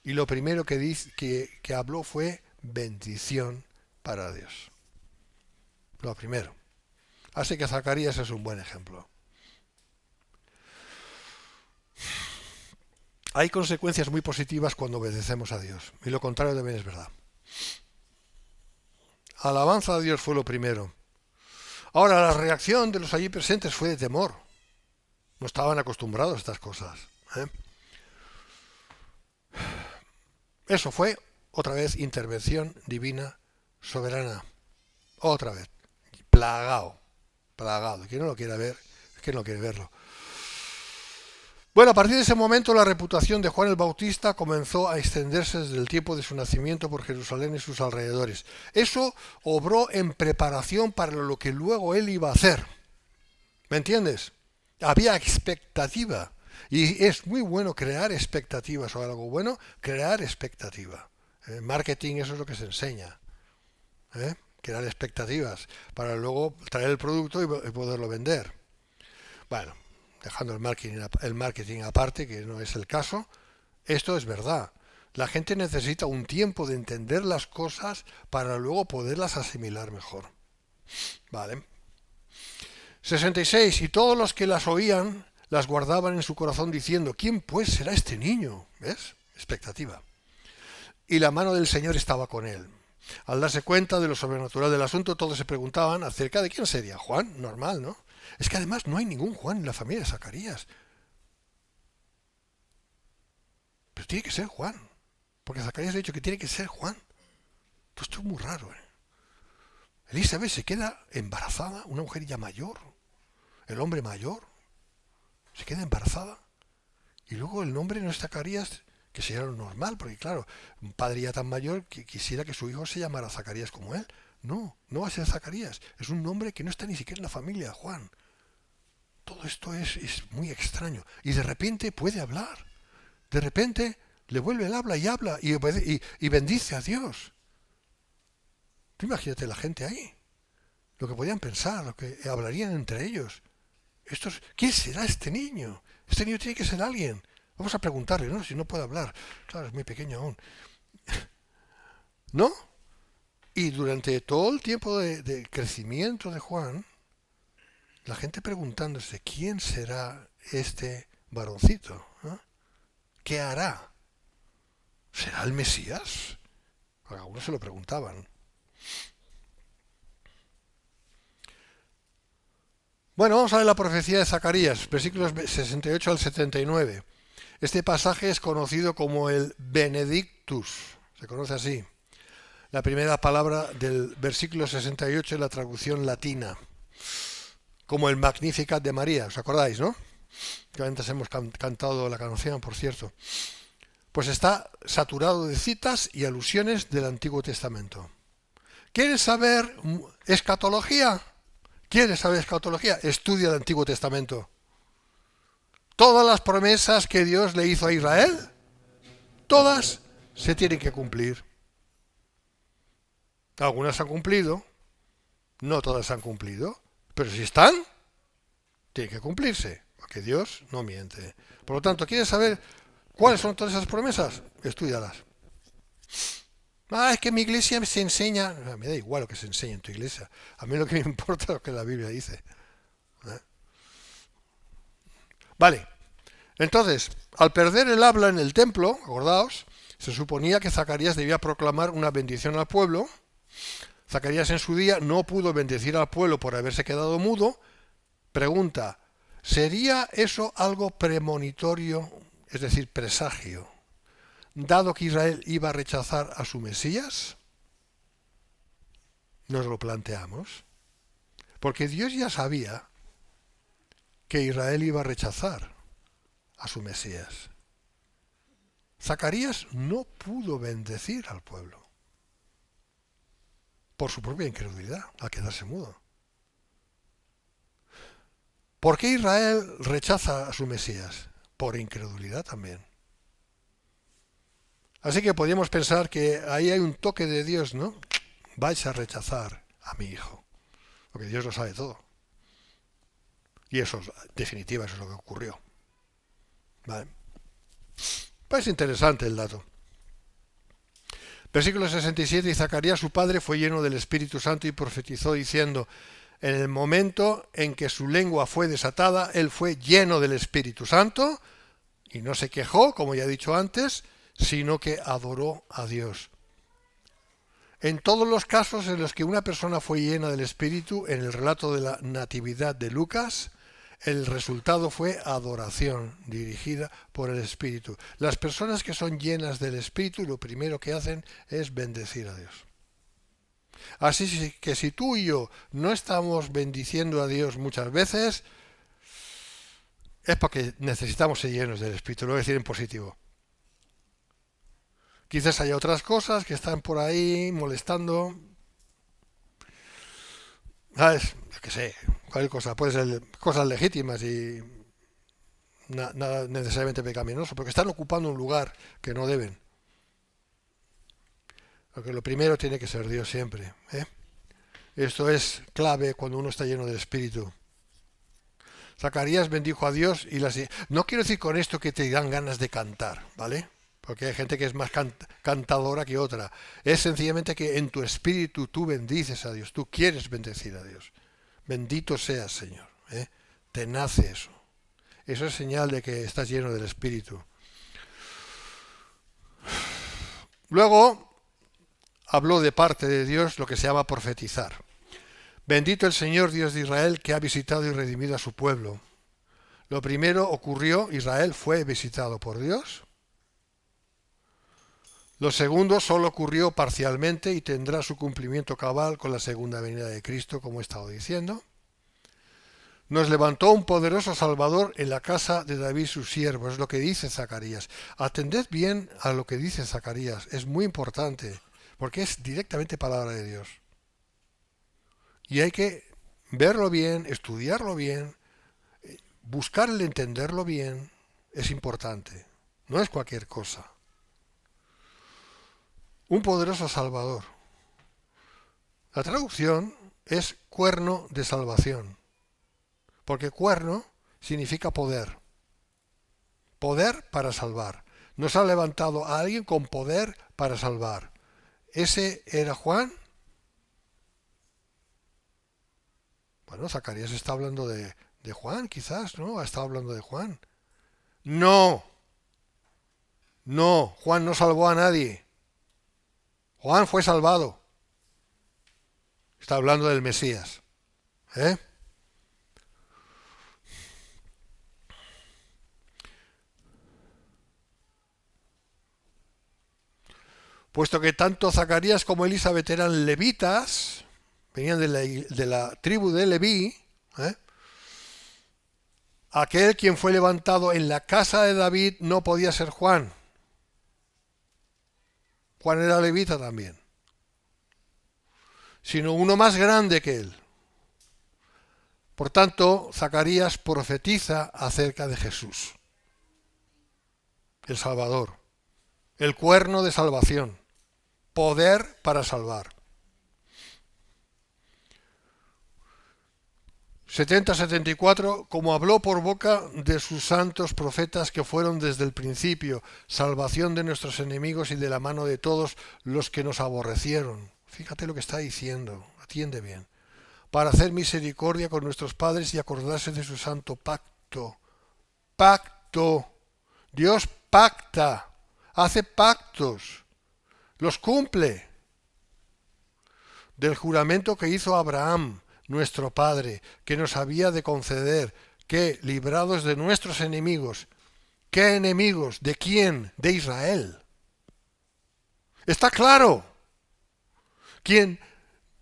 Y lo primero que habló fue bendición para Dios. Lo primero. Así que Zacarías es un buen ejemplo. Hay consecuencias muy positivas cuando obedecemos a Dios. Y lo contrario también es verdad. Alabanza a Dios fue lo primero. Ahora, la reacción de los allí presentes fue de temor. No estaban acostumbrados a estas cosas, ¿eh? Eso fue, otra vez, intervención divina soberana. Otra vez. Plagado. Quien no lo quiera ver, es que no quiere verlo. Bueno, a partir de ese momento la reputación de Juan el Bautista comenzó a extenderse desde el tiempo de su nacimiento por Jerusalén y sus alrededores. Eso obró en preparación para lo que luego él iba a hacer. ¿Me entiendes? Había expectativa. Y es muy bueno crear expectativas sobre algo bueno, crear expectativa. Marketing, eso es lo que se enseña. Crear expectativas para luego traer el producto y poderlo vender. Bueno, dejando el marketing aparte, que no es el caso, esto es verdad. La gente necesita un tiempo de entender las cosas para luego poderlas asimilar mejor. Vale. 66. Y todos los que las oían las guardaban en su corazón diciendo, ¿quién pues será este niño? ¿Ves? Expectativa. Y la mano del Señor estaba con él. Al darse cuenta de lo sobrenatural del asunto, todos se preguntaban acerca de quién sería. Juan, normal, ¿no? Es que además no hay ningún Juan en la familia de Zacarías. Pero tiene que ser Juan. Porque Zacarías ha dicho que tiene que ser Juan. Esto es muy raro, ¿eh? Elizabeth se queda embarazada, una mujer ya mayor, el hombre mayor, se queda embarazada. Y luego el nombre no es Zacarías, que sería lo normal, porque claro, un padre ya tan mayor que quisiera que su hijo se llamara Zacarías como él. No, no va a ser Zacarías, es un nombre que no está ni siquiera en la familia, Juan. Todo esto es muy extraño. Y de repente puede hablar. De repente le vuelve el habla y bendice a Dios. Tú imagínate la gente ahí, lo que podían pensar, lo que hablarían entre ellos. ¿Quién será este niño? Este niño tiene que ser alguien. Vamos a preguntarle, ¿no? Si no puede hablar. Claro, es muy pequeño aún. ¿No? Y durante todo el tiempo de crecimiento de Juan, la gente preguntándose, ¿quién será este varoncito? ¿No? ¿Qué hará? ¿Será el Mesías? Algunos se lo preguntaban. Bueno, vamos a ver la profecía de Zacarías, versículos 68 al 79. Este pasaje es conocido como el Benedictus, se conoce así. La primera palabra del versículo 68 es la traducción latina, como el Magnificat de María, ¿os acordáis, no? Que antes hemos cantado la canción, por cierto. Pues está saturado de citas y alusiones del Antiguo Testamento. ¿Quieres saber escatología? ¿Quieres saber escatología? Estudia el Antiguo Testamento. Todas las promesas que Dios le hizo a Israel, todas se tienen que cumplir. Algunas se han cumplido, no todas se han cumplido, pero si están, tienen que cumplirse, porque Dios no miente. Por lo tanto, ¿quieres saber cuáles son todas esas promesas? Estúdialas. Es que en mi iglesia se enseña. Me da igual lo que se enseña en tu iglesia. A mí lo que me importa es lo que la Biblia dice. Vale. Entonces, al perder el habla en el templo, acordaos, se suponía que Zacarías debía proclamar una bendición al pueblo. Zacarías en su día no pudo bendecir al pueblo por haberse quedado mudo. Pregunta, ¿sería eso algo premonitorio, es decir, presagio, dado que Israel iba a rechazar a su Mesías? Nos lo planteamos. Porque Dios ya sabía que Israel iba a rechazar a su Mesías. Zacarías no pudo bendecir al pueblo por su propia incredulidad, al quedarse mudo. ¿Por qué Israel rechaza a su Mesías? Por incredulidad también. Así que podríamos pensar que ahí hay un toque de Dios, ¿no? Vais a rechazar a mi hijo, porque Dios lo sabe todo. Y eso, en definitiva, eso es lo que ocurrió. ¿Vale? Pues interesante el dato. Versículo 67, y Zacarías su padre fue lleno del Espíritu Santo y profetizó diciendo, en el momento en que su lengua fue desatada, él fue lleno del Espíritu Santo y no se quejó, como ya he dicho antes, sino que adoró a Dios. En todos los casos en los que una persona fue llena del Espíritu, en el relato de la Natividad de Lucas, el resultado fue adoración dirigida por el Espíritu. Las personas que son llenas del Espíritu lo primero que hacen es bendecir a Dios. Así que si tú y yo no estamos bendiciendo a Dios muchas veces, es porque necesitamos ser llenos del Espíritu, lo voy a decir en positivo. Quizás haya otras cosas que están por ahí molestando. ¿Sabes? Yo qué sé, cualquier cosa. Puede ser cosas legítimas y nada necesariamente pecaminoso, porque están ocupando un lugar que no deben. Porque lo primero tiene que ser Dios siempre. Esto es clave cuando uno está lleno del Espíritu. Zacarías bendijo a Dios y no quiero decir con esto que te dan ganas de cantar, ¿vale? Porque hay gente que es más cantadora que otra. Es sencillamente que en tu espíritu tú bendices a Dios, tú quieres bendecir a Dios. Bendito seas, Señor. Te nace eso. Eso es señal de que estás lleno del Espíritu. Luego habló de parte de Dios lo que se llama profetizar. Bendito el Señor Dios de Israel que ha visitado y redimido a su pueblo. Lo primero ocurrió, Israel fue visitado por Dios. Lo segundo solo ocurrió parcialmente y tendrá su cumplimiento cabal con la segunda venida de Cristo, como he estado diciendo. Nos levantó un poderoso Salvador en la casa de David su siervo, es lo que dice Zacarías. Atended bien a lo que dice Zacarías, es muy importante, porque es directamente palabra de Dios. Y hay que verlo bien, estudiarlo bien, buscar el entenderlo bien, es importante, no es cualquier cosa. Un poderoso Salvador. La traducción es cuerno de salvación. Porque cuerno significa poder. Poder para salvar. Nos ha levantado a alguien con poder para salvar. ¿Ese era Juan? Bueno, Zacarías está hablando de Juan, quizás, ¿no? Ha estado hablando de Juan. No. No, Juan no salvó a nadie. Juan fue salvado. Está hablando del Mesías. ¿Eh? Puesto que tanto Zacarías como Elizabeth eran levitas, venían de la tribu de Leví, aquel quien fue levantado en la casa de David no podía ser Juan. Juan era levita también, sino uno más grande que él. Por tanto, Zacarías profetiza acerca de Jesús, el Salvador, el cuerno de salvación, poder para salvar. 70-74, como habló por boca de sus santos profetas que fueron desde el principio, salvación de nuestros enemigos y de la mano de todos los que nos aborrecieron. Fíjate lo que está diciendo, atiende bien. Para hacer misericordia con nuestros padres y acordarse de su santo pacto. Pacto. Dios pacta, hace pactos, los cumple. Del juramento que hizo Abraham, nuestro Padre, que nos había de conceder que, librados de nuestros enemigos, ¿qué enemigos? ¿De quién? De Israel. Está claro. Quien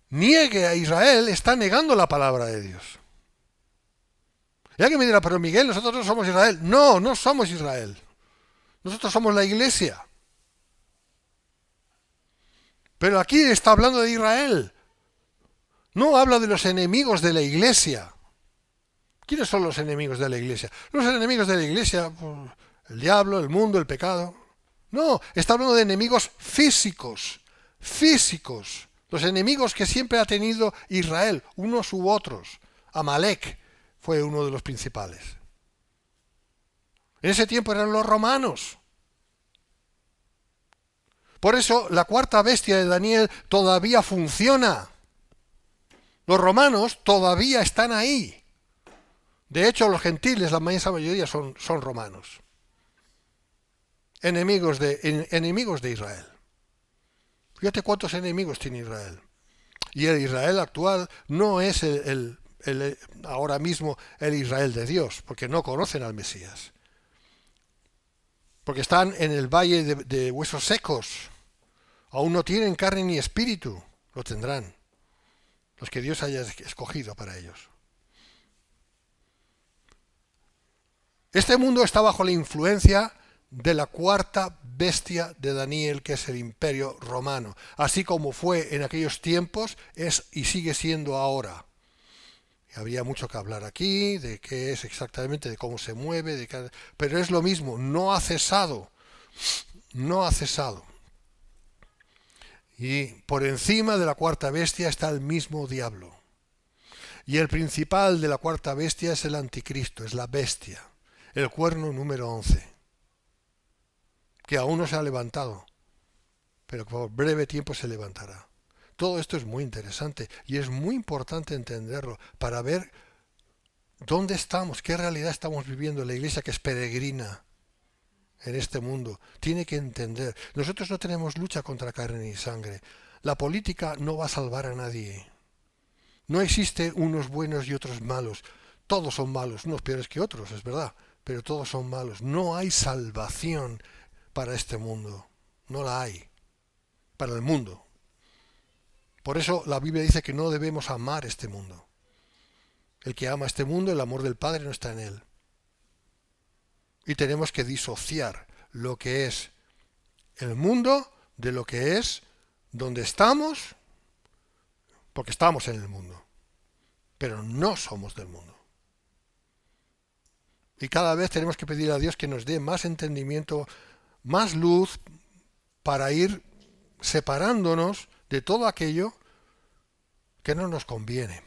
niegue a Israel está negando la palabra de Dios. Y alguien me dirá, pero Miguel, nosotros no somos Israel. No, no somos Israel. Nosotros somos la iglesia. Pero aquí está hablando de Israel. No habla de los enemigos de la iglesia. ¿Quiénes son los enemigos de la iglesia? Los enemigos de la iglesia, el diablo, el mundo, el pecado. No, está hablando de enemigos físicos. Físicos. Los enemigos que siempre ha tenido Israel, unos u otros. Amalek fue uno de los principales. En ese tiempo eran los romanos. Por eso la cuarta bestia de Daniel todavía funciona. Los romanos todavía están ahí. De hecho, los gentiles, la inmensa mayoría, son romanos. Enemigos de Israel. Fíjate cuántos enemigos tiene Israel. Y el Israel actual no es ahora mismo el Israel de Dios, porque no conocen al Mesías. Porque están en el valle de huesos secos. Aún no tienen carne ni espíritu. Lo tendrán. Los que Dios haya escogido para ellos. Este mundo está bajo la influencia de la cuarta bestia de Daniel, que es el Imperio Romano. Así como fue en aquellos tiempos, es y sigue siendo ahora. Y habría mucho que hablar aquí, de qué es exactamente, de cómo se mueve, pero es lo mismo, no ha cesado. No ha cesado. Y por encima de la cuarta bestia está el mismo diablo. Y el principal de la cuarta bestia es el anticristo, es la bestia, el cuerno número 11, que aún no se ha levantado, pero por breve tiempo se levantará. Todo esto es muy interesante y es muy importante entenderlo para ver dónde estamos, qué realidad estamos viviendo. La iglesia que es peregrina en este mundo tiene que entender. Nosotros no tenemos lucha contra carne ni sangre. La política no va a salvar a nadie. No existe unos buenos y otros malos. Todos son malos, unos peores que otros, es verdad, pero todos son malos. No hay salvación para este mundo. No la hay. para el mundo. Por eso la Biblia dice que no debemos amar este mundo. El que ama este mundo, el amor del Padre no está en él. Y tenemos que disociar lo que es el mundo de lo que es donde estamos, porque estamos en el mundo, pero no somos del mundo. Y cada vez tenemos que pedir a Dios que nos dé más entendimiento, más luz, para ir separándonos de todo aquello que no nos conviene.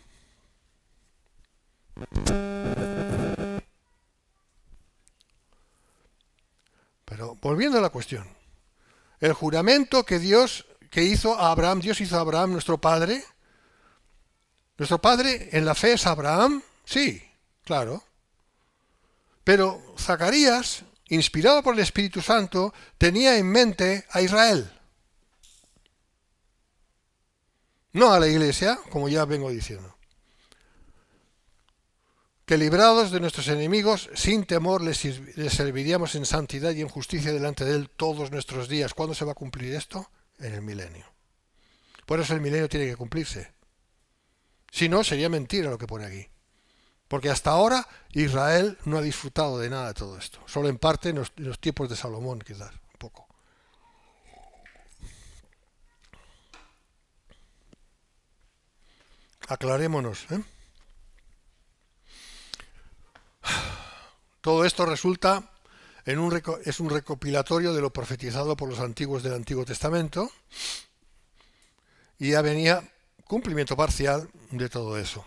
Pero volviendo a la cuestión, el juramento que Dios hizo a Abraham, Dios hizo a Abraham, nuestro padre en la fe es Abraham, sí, claro. Pero Zacarías, inspirado por el Espíritu Santo, tenía en mente a Israel. No a la iglesia, como ya vengo diciendo. Que librados de nuestros enemigos, sin temor les serviríamos en santidad y en justicia delante de Él todos nuestros días. ¿Cuándo se va a cumplir esto? En el milenio. Por eso el milenio tiene que cumplirse. Si no, sería mentira lo que pone aquí. Porque hasta ahora Israel no ha disfrutado de nada de todo esto. Solo en parte en los tiempos de Salomón, quizás, un poco. Aclarémonos, ¿eh? Todo esto resulta es un recopilatorio de lo profetizado por los antiguos del Antiguo Testamento y ya venía cumplimiento parcial de todo eso.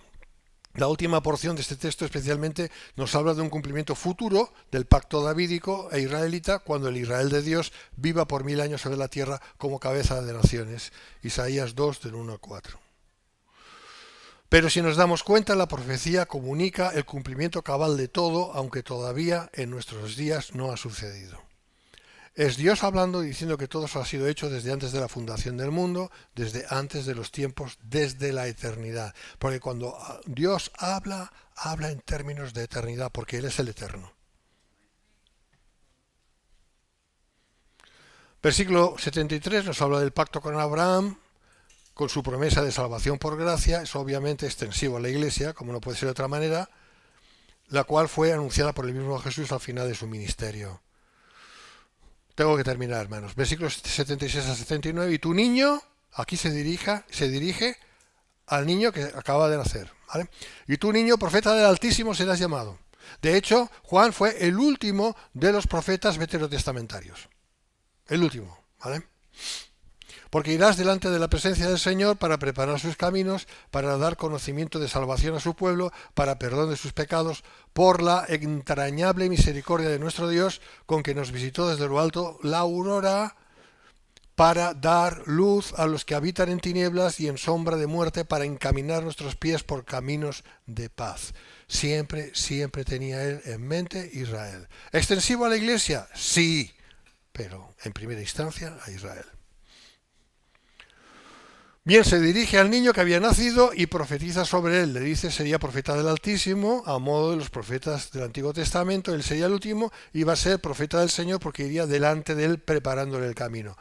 La última porción de este texto especialmente nos habla de un cumplimiento futuro del pacto davídico e israelita cuando el Israel de Dios viva por 1000 años sobre la tierra como cabeza de naciones. Isaías 2 del 1 al 4. Pero si nos damos cuenta, la profecía comunica el cumplimiento cabal de todo, aunque todavía en nuestros días no ha sucedido. Es Dios hablando y diciendo que todo eso ha sido hecho desde antes de la fundación del mundo, desde antes de los tiempos, desde la eternidad. Porque cuando Dios habla, habla en términos de eternidad, porque Él es el eterno. Versículo 73 nos habla del pacto con Abraham, con su promesa de salvación por gracia. Es obviamente extensivo a la Iglesia, como no puede ser de otra manera, la cual fue anunciada por el mismo Jesús al final de su ministerio. Tengo que terminar, hermanos. Versículos 76 a 79. Y tu niño, aquí se dirige al niño que acaba de nacer, ¿vale? Y tu niño, profeta del Altísimo, serás llamado. De hecho, Juan fue el último de los profetas veterotestamentarios. El último, ¿vale? Porque irás delante de la presencia del Señor para preparar sus caminos, para dar conocimiento de salvación a su pueblo, para perdón de sus pecados, por la entrañable misericordia de nuestro Dios, con que nos visitó desde lo alto la aurora, para dar luz a los que habitan en tinieblas y en sombra de muerte, para encaminar nuestros pies por caminos de paz. Siempre, siempre tenía él en mente Israel. ¿Extensivo a la Iglesia? Sí, pero en primera instancia a Israel. Bien, se dirige al niño que había nacido y profetiza sobre él. Le dice, sería profeta del Altísimo, a modo de los profetas del Antiguo Testamento. Él sería el último y va a ser profeta del Señor porque iría delante de él preparándole el camino.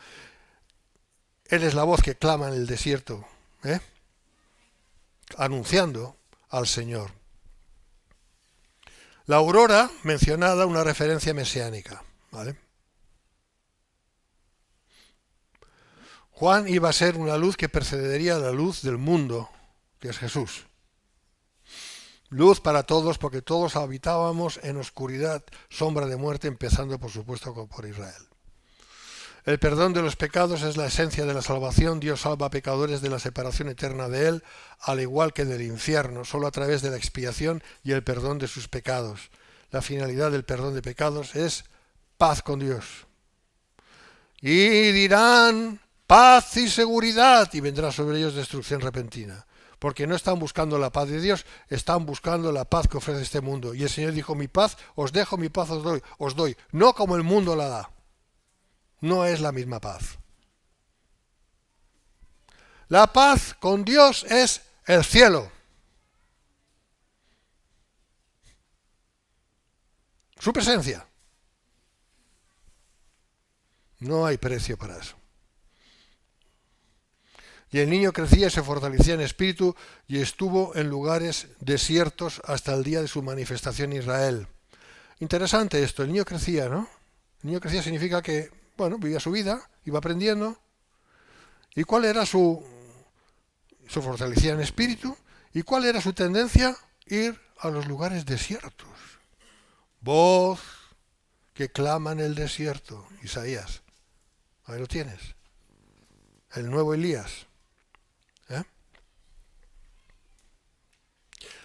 Él es la voz que clama en el desierto, anunciando al Señor. La aurora mencionada, una referencia mesiánica, ¿vale? Juan iba a ser una luz que precedería a la luz del mundo, que es Jesús. Luz para todos, porque todos habitábamos en oscuridad, sombra de muerte, empezando por supuesto por Israel. El perdón de los pecados es la esencia de la salvación. Dios salva a pecadores de la separación eterna de Él, al igual que del infierno, solo a través de la expiación y el perdón de sus pecados. La finalidad del perdón de pecados es paz con Dios. Y dirán paz y seguridad, y vendrá sobre ellos destrucción repentina. Porque no están buscando la paz de Dios, están buscando la paz que ofrece este mundo. Y el Señor dijo, mi paz os dejo, mi paz os doy, no como el mundo la da. No es la misma paz. La paz con Dios es el cielo. Su presencia. No hay precio para eso. Y el niño crecía y se fortalecía en espíritu y estuvo en lugares desiertos hasta el día de su manifestación en Israel. Interesante esto, el niño crecía, ¿no? El niño crecía significa que, bueno, vivía su vida, iba aprendiendo. ¿Y cuál era su fortalecía en espíritu? ¿Y cuál era su tendencia? Ir a los lugares desiertos. Voz que clama en el desierto, Isaías. Ahí lo tienes. El nuevo Elías. ¿Eh?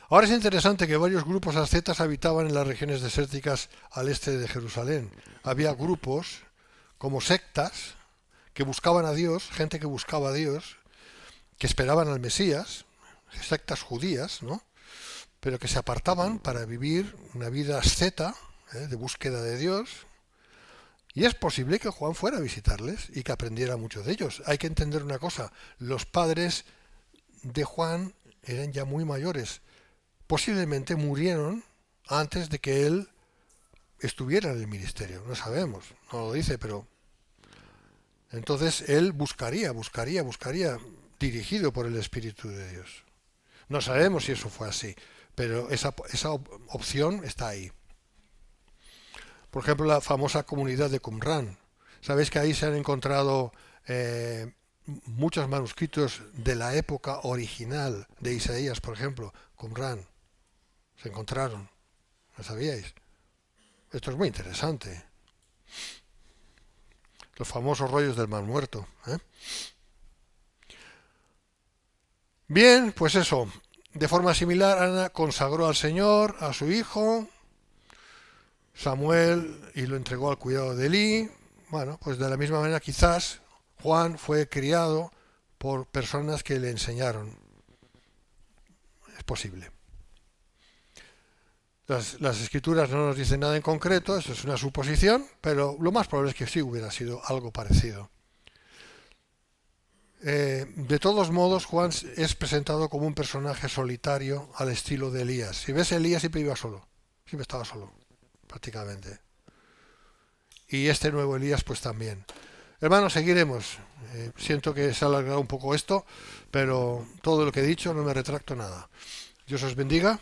Ahora es interesante que varios grupos ascetas habitaban en las regiones desérticas al este de Jerusalén. Había grupos como sectas que buscaban a Dios, gente que buscaba a Dios, que esperaban al Mesías, sectas judías, ¿no? Pero que se apartaban para vivir una vida asceta, de búsqueda de Dios. Y es posible que Juan fuera a visitarles y que aprendiera mucho de ellos. Hay que entender una cosa, los padres de Juan eran ya muy mayores. Posiblemente murieron antes de que él estuviera en el ministerio. No sabemos, no lo dice, pero entonces él buscaría, dirigido por el Espíritu de Dios. No sabemos si eso fue así, pero esa opción está ahí. Por ejemplo, la famosa comunidad de Qumran. Sabéis que ahí se han encontrado muchos manuscritos de la época original de Isaías, por ejemplo, Qumran. Se encontraron. ¿Lo sabíais? Esto es muy interesante. Los famosos rollos del Mar Muerto. Bien, pues eso. De forma similar, Ana consagró al Señor, a su hijo, Samuel, y lo entregó al cuidado de Elí. Bueno, pues de la misma manera quizás Juan fue criado por personas que le enseñaron. Es posible. Las escrituras no nos dicen nada en concreto, eso es una suposición, pero lo más probable es que sí hubiera sido algo parecido. De todos modos, Juan es presentado como un personaje solitario al estilo de Elías. Si ves a Elías siempre iba solo, siempre estaba solo, prácticamente. Y este nuevo Elías pues también. Hermanos, seguiremos. Siento que se ha alargado un poco esto, pero todo lo que he dicho no me retracto nada. Dios os bendiga.